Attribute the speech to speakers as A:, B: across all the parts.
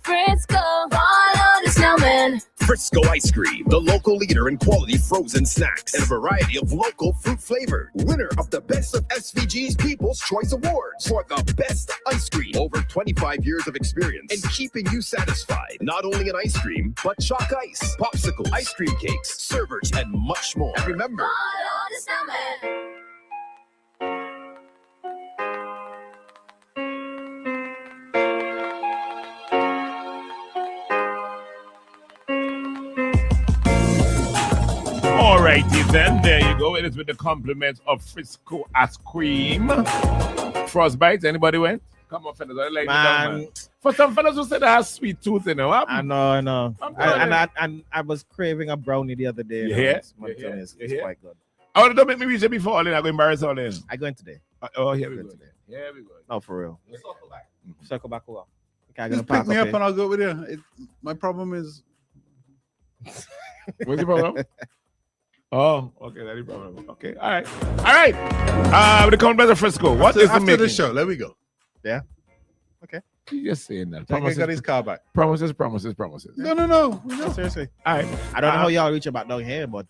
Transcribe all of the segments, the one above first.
A: Frisco, follow the snowman.
B: Frisco Ice Cream, the local leader in quality frozen snacks and a variety of local fruit flavor. Winner of the Best of SVG's People's Choice Awards for the best ice cream. Over 25 years of experience in keeping you satisfied. Not only in ice cream, but chalk ice, popsicles, ice cream cakes, servers, and much more. And remember,
A: Follow the snowman.
C: Alrighty then, there you go. It is with the compliments of Frisco Ice Cream. Frostbite, anybody went? Come on, fellas. I like
D: Man.
C: For some fellas who said I have sweet tooth, you know.
D: I know. I was craving a brownie the other day. It's quite good.
C: Oh, don't make me reach it before all in. I'm going to embarrass all in.
D: I going today.
C: Here we go.
D: Today.
C: Here we go.
D: No, for real. Circle back over. Okay, I'm
E: Just
D: gonna
E: pick me up
D: here.
E: and I'll go with you. My problem is
C: What's the problem? Oh, okay, that's the problem. Okay, all right. With the compliments of Frisco, what is the
E: after
C: making?
E: the show? There we go.
D: Yeah. Okay.
C: You just saying that.
E: I got his car back.
C: Promises.
E: No.
D: Seriously.
C: All right.
D: I don't know how y'all reach about down here, but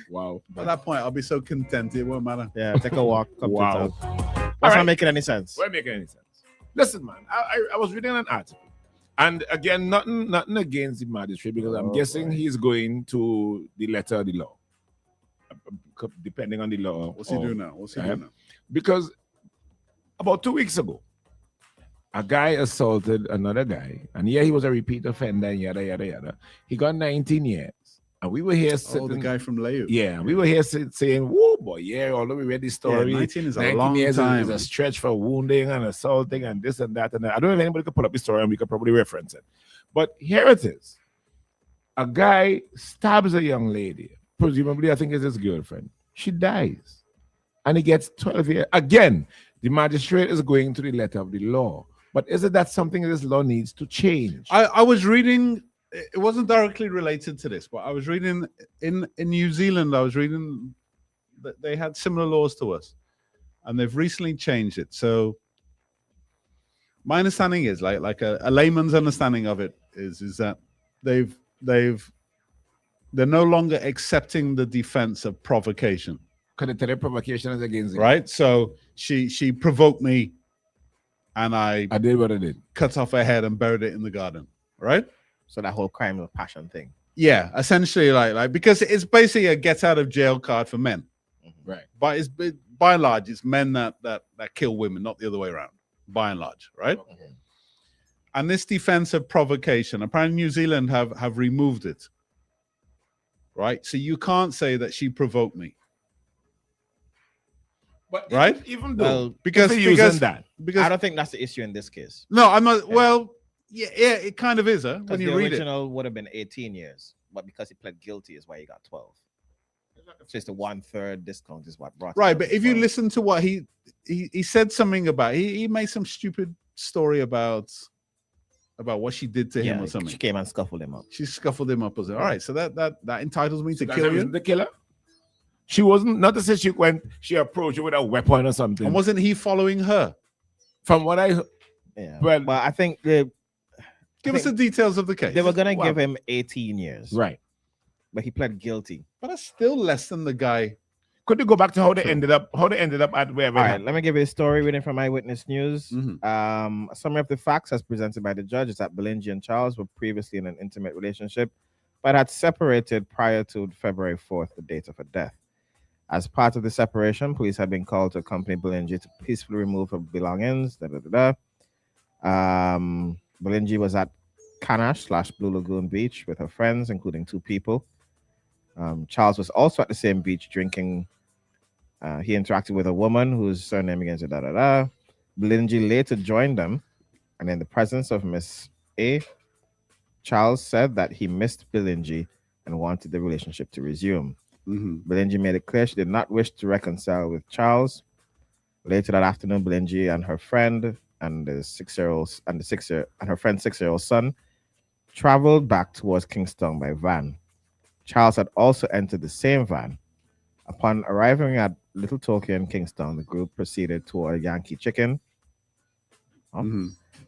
C: Wow.
E: By that point, I'll be so content it won't matter.
D: yeah, take a walk. Come
C: Wow.
D: to town. That's not making any sense.
C: Won't make any sense. Listen, man, I was reading an article. And again, nothing against the magistrate because I'm guessing he's going to the letter of the law. Depending on the law.
E: What's he doing now?
C: Because about 2 weeks ago, a guy assaulted another guy, and he was a repeat offender, and yada yada yada. He got 19 years. And we were here sitting.
E: the guy from Layu.
C: Yeah, we were here saying, whoa, boy, yeah, although we read the story.
E: 19 is a
C: 19
E: long
C: years
E: time.
C: is a stretch for wounding and assaulting and this and that. And I don't know if anybody could pull up the story and we could probably reference it. But here it is. A guy stabs a young lady. Presumably, I think it's his girlfriend. She dies. And he gets 12 years. Again, the magistrate is going to the letter of the law. But is it that something this law needs to change?
E: I was reading, it wasn't directly related to this, but I was reading in New Zealand, I was reading that they had similar laws to us. And they've recently changed it. So my understanding is like a layman's understanding of it is that they're no longer accepting the defense of provocation.
C: Because the provocation is against it.
E: Right? So she provoked me and I
C: did what I did.
E: Cut off her head and buried it in the garden. Right?
D: So that whole crime of passion thing.
E: Yeah, essentially like because it's basically a get out of jail card for men.
C: Right.
E: But it's by and large, it's men that kill women, not the other way around. By and large, right?
C: Okay.
E: And this defense of provocation, apparently New Zealand have removed it. Right? So you can't say that she provoked me.
C: But
E: right?
C: Even though
E: because
D: I don't think that's the issue in this case.
E: No, I'm not. Yeah. Well, yeah, it kind of is. When you read it,
D: the original would have been 18 years, but because he pled guilty, is why he got 12. So it's the 1/3 discount is what brought.
E: Right, but if you listen to what he said something about, he made some stupid story about what she did to him or something.
D: She came and scuffled him up.
E: She scuffled him up. All right, so that entitles me to kill you.
C: The killer. She wasn't, not to say she approached you with a weapon or something.
E: And wasn't he following her?
C: From what I heard.
D: Yeah. Well, I think give
E: us the details of the case.
D: They were going to give him 18 years.
C: Right.
D: But he pled guilty.
E: But that's still less than the guy.
C: Could you go back to how they ended up at wherever?
D: All right, let me give you a story reading from Eyewitness News.
E: Mm-hmm.
D: A summary of the facts as presented by the judge is that Belingi and Charles were previously in an intimate relationship, but had separated prior to February 4th, the date of her death. As part of the separation, police had been called to accompany Belingi to peacefully remove her belongings. Belingi was at Canash/Blue Lagoon Beach with her friends, including 2 people. Charles was also at the same beach drinking. He interacted with a woman whose surname begins with Belingi later joined them, and in the presence of Miss A, Charles said that he missed Belingi and wanted the relationship to resume.
E: Mm-hmm.
D: Belingi made it clear she did not wish to reconcile with Charles. Later that afternoon, Belingi and her friend and her 6-year-old son traveled back towards Kingston by van. Charles had also entered the same van. Upon arriving at Little Tokyo in Kingston, the group proceeded toward Yankee Chicken.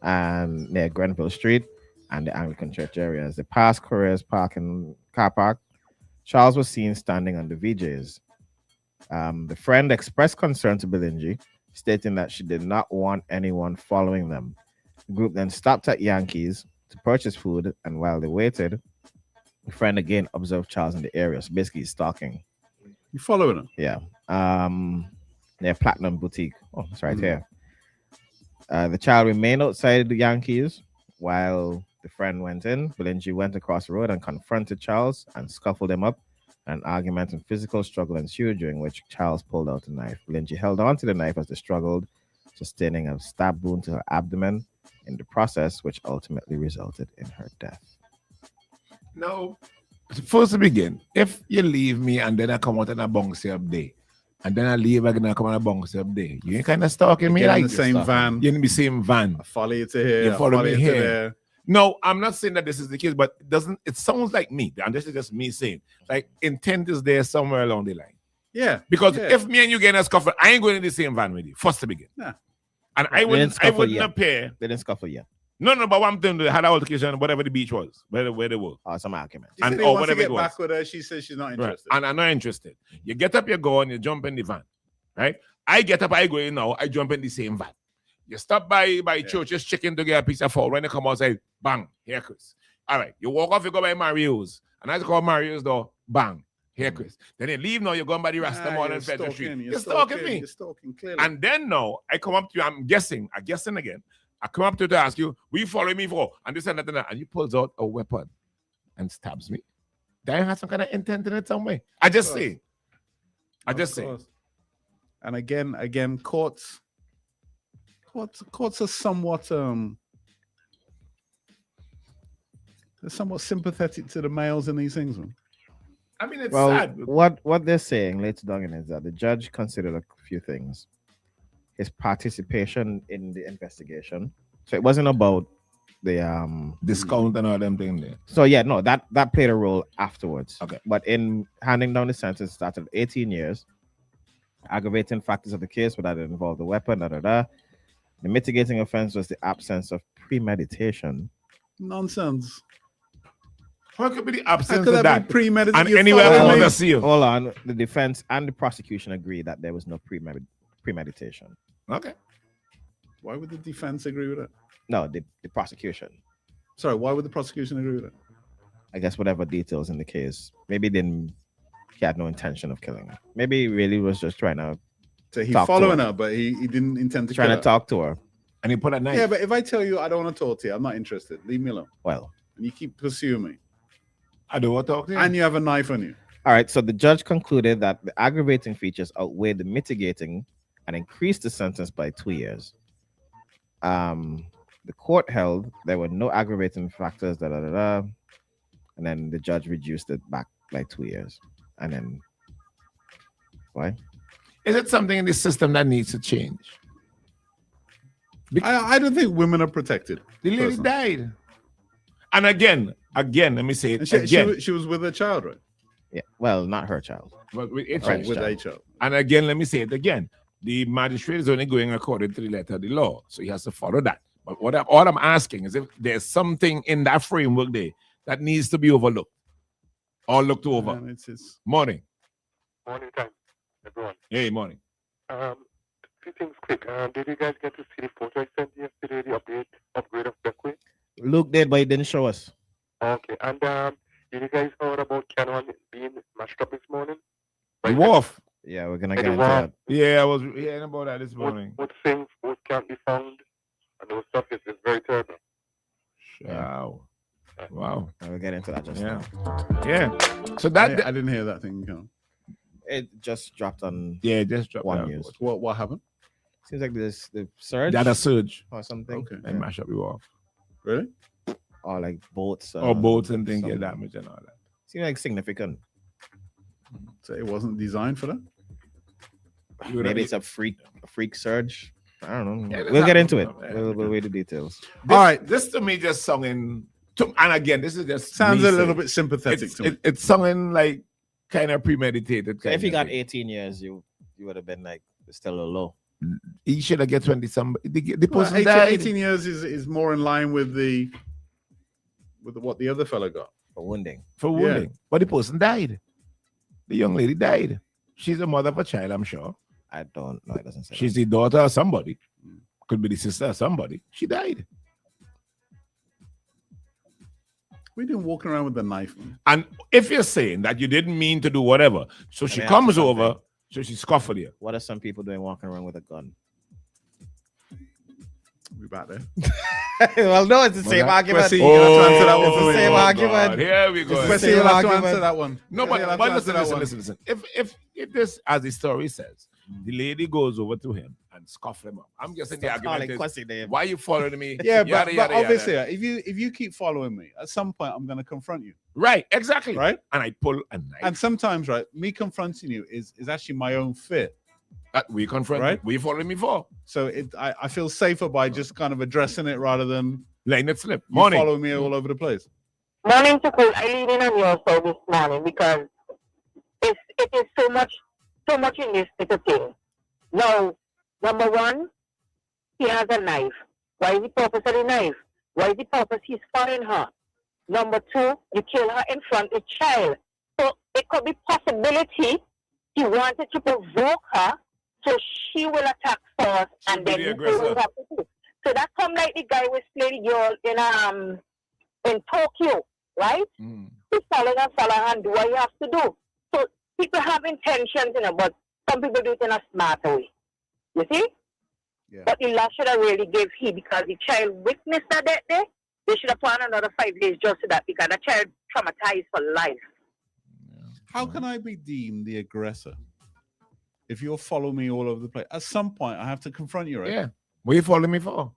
D: and near Grenville Street and the Anglican Church area. As they passed Courier's car park, Charles was seen standing on the VJs. The friend expressed concern to Belingi, stating that she did not want anyone following them. The group then stopped at Yankees to purchase food, and while they waited, the friend again observed Charles in the area. So basically, he's stalking.
E: You following him?
D: Yeah. Near Platinum Boutique. Oh, it's right here. The child remained outside the Yankees while the friend went in. Belingi went across the road and confronted Charles and scuffled him up. An argument and physical struggle ensued, during which Charles pulled out a knife. Belingi held on to the knife as they struggled, sustaining a stab wound to her abdomen in the process, which ultimately resulted in her death.
C: Now, first to begin, if you leave me and then I come out and I bounce you up there, and then I leave again and I come out and bounce you up there, you ain't kind of stalking me
E: Get
C: like
E: in the same van.
C: You're in the same van.
E: I follow you to here.
C: You follow me
E: you to
C: here.
E: there.
C: No, I'm not saying that this is the case, but it sounds like me, and this is just me saying, like, intent is there somewhere along the line.
E: Yeah.
C: Because
E: yeah.
C: if me and you get in a scuffle, I ain't going in the same van with you, first to begin.
E: Nah.
C: And I wouldn't appear.
D: They didn't scuffle yet.
C: No, but what I'm doing, they had an altercation, whatever the beach was, where they were.
D: Or some argument.
E: She said he wants to get back with her. She says she's not interested.
C: Right. And I'm not interested. You get up, you go, and you jump in the van, right? I get up, I go in now, I jump in the same van. You stop by Church's Chicken to get a piece of food. When you come outside, bang, here, Chris. All right, you walk off, you go by Mario's. And as you call Mario's door, bang, here, Chris. Then you leave now, you go by the Rasta Mall and Federal Street. You're stalking me.
E: You're stalking, clearly.
C: And then now, I come up to you, I'm guessing again. I come up to you to ask you, will you follow me for? And this and that, and you pulls out a weapon and stabs me. That has some kind of intent in it some way. I just say.
E: And again, courts are somewhat they're somewhat sympathetic to the males in these things, man.
C: I mean, it's sad.
D: What they're saying later down is that the judge considered a few things. His participation in the investigation. So it wasn't about the
C: discount and all them things there.
D: So yeah, no, that played a role afterwards.
C: Okay.
D: But in handing down the sentence, started 18 years. Aggravating factors of the case were that it involved a weapon, The mitigating offense was the absence of premeditation.
E: Nonsense.
C: What could be the absence
E: could
C: of that?
E: Be premeditated.
C: And anywhere I want to see you.
D: Hold on. The defense and the prosecution agreed that there was no premeditation.
C: Okay.
E: Why would the defense agree with it?
D: No, the prosecution.
E: Sorry, why would the prosecution agree with it?
D: I guess whatever details in the case. Maybe he had no intention of killing her. Maybe he really was just trying to.
E: So he's following her, but he didn't intend to.
D: Trying to talk to her.
C: And he put a knife.
E: Yeah, but if I tell you I don't want to talk to you, I'm not interested. Leave me alone.
D: Well.
E: And you keep pursuing me.
C: I don't want to talk to you.
E: And you have a knife on you.
D: All right. So the judge concluded that the aggravating features outweighed the mitigating and increased the sentence by 2 years. The court held there were no aggravating factors, and then the judge reduced it back by 2 years. And then why?
C: Is it something in the system that needs to change?
E: I don't think women are protected.
C: The lady died. And again, let me say it again.
E: She was with a child, right?
D: Yeah. Well, not her child.
C: But with a
E: Right,
C: child.
E: with a child.
C: And again, let me say it again. The magistrate is only going according to the letter of the law. So he has to follow that. But all I'm asking is if there's something in that framework there that needs to be overlooked or looked over. Morning.
F: Morning time, everyone.
C: Hey, morning.
F: Few things quick. Did you guys get to see the photo I sent yesterday, the upgrade of Beckway?
D: Luke did, but he didn't show us.
F: Okay, and did you guys heard about Canon being mashed up this morning?
C: The wharf.
D: Yeah, we're gonna get into that.
C: Yeah, I was hearing about that this morning.
F: What things can't be found, and those stuff is very terrible.
C: Wow. Wow.
D: We'll get into that just now.
C: Yeah. So that
E: I didn't hear that thing.
D: It just dropped on.
C: Yeah, it just dropped
D: one
C: on
D: news.
E: What happened?
D: Seems like the surge.
C: They had a surge
D: or something.
E: Okay.
C: And mash up the wharf.
E: Really?
D: Or like boats.
C: Or boats and things get damaged and all that.
D: Seems like significant.
E: So it wasn't designed for that?
D: Maybe it's a freak surge. I don't know.
C: Yeah,
D: we'll get into it. We'll wait the details.
C: All right, this to me just sung in, and again, this is just
E: sounds a little bit sympathetic to me.
C: It's sung in like kind of premeditated.
D: So if you got 18 years, you would have been like still a low.
C: he should have get 20 somebody. The
E: Well,
C: person
E: 18,
C: died
E: 18 years is more in line with what the other fellow got.
D: For wounding.
C: for wounding. But the person died. The young lady died. She's a mother of a child, I'm sure.
D: I don't know. It doesn't say.
C: She's the daughter of somebody. Could be the sister of somebody. She died.
E: We didn't walk around with a knife.
C: And if you're saying that you didn't mean to do whatever, so she
D: me
C: comes
D: ask you
C: over,
D: something.
C: so she scuffled you.
D: What are some people doing walking around with a gun?
E: We back there.
D: Well, no, it's the same
C: that?
D: argument.
E: Wesley, you have to answer that one
D: It's
E: for
D: the
E: me.
D: same
E: Oh,
D: argument.
C: God, here we go.
D: It's the
E: Wesley,
D: same
E: you'll have to
D: argument.
E: answer that one.
C: No,
E: Wesley, you'll have
C: but
E: to answer that one.
C: listen. If this, as the story says, the lady goes over to him and scuff him up. I'm guessing the
D: Stop
C: argument
D: calling
C: is,
D: Kwasi name.
C: why you following me?
E: Yeah,
C: Yada,
E: but
C: yada,
E: obviously,
C: yada.
E: if you keep following me, at some point I'm going to confront you,
C: Right, exactly.
E: right?
C: And I pull a knife.
E: And sometimes, right, me confronting you is actually my own fear.
C: We confront.
E: Right.
C: We following me for
E: So I feel safer by just kind of addressing it rather than
C: letting it slip.
E: you
C: Morning.
E: following me all over the place.
G: Morning to cool. I lean in on your show this morning because it is so much in this little thing. Now, number one, he has a knife. Why is the purpose of the knife? Why is the purpose he's following her? Number two, you kill her in front of the child. So it could be possibility he wanted to provoke her so she will attack first and
C: be
G: then
C: the
G: you
C: aggressor.
G: will have to do. So that come like the guy was playing the girl in Tokyo, right?
C: Mm.
G: To follow and do what you have to do. So people have intentions, but some people do it in a smart way. You see?
E: Yeah.
G: But the law should have really gave he because the child witnessed that day. They should have put another 5 days just for that because the child traumatized for life.
E: How can I be deemed the aggressor if you're following me all over the place? At some point, I have to confront you, right?
C: Yeah. What you following me for?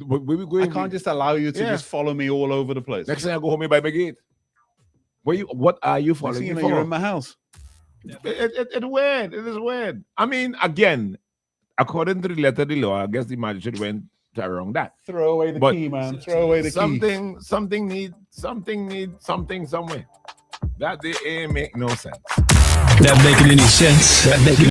C: We
E: I
C: going.
E: can't just allow you to
C: Yeah.
E: just follow me all over the place.
C: Next thing I go home by my gate. What are you
E: Next
C: following
E: thing you
C: me
E: know,
C: for?
E: you're in my house.
C: It's weird. It is weird. I mean, again, according to the letter of the law, I guess the magistrate went around that.
E: Throw away the
C: But
E: key, man. Throw away the key.
C: Something need something somewhere. That they ain't make no sense.
H: That making any sense? That making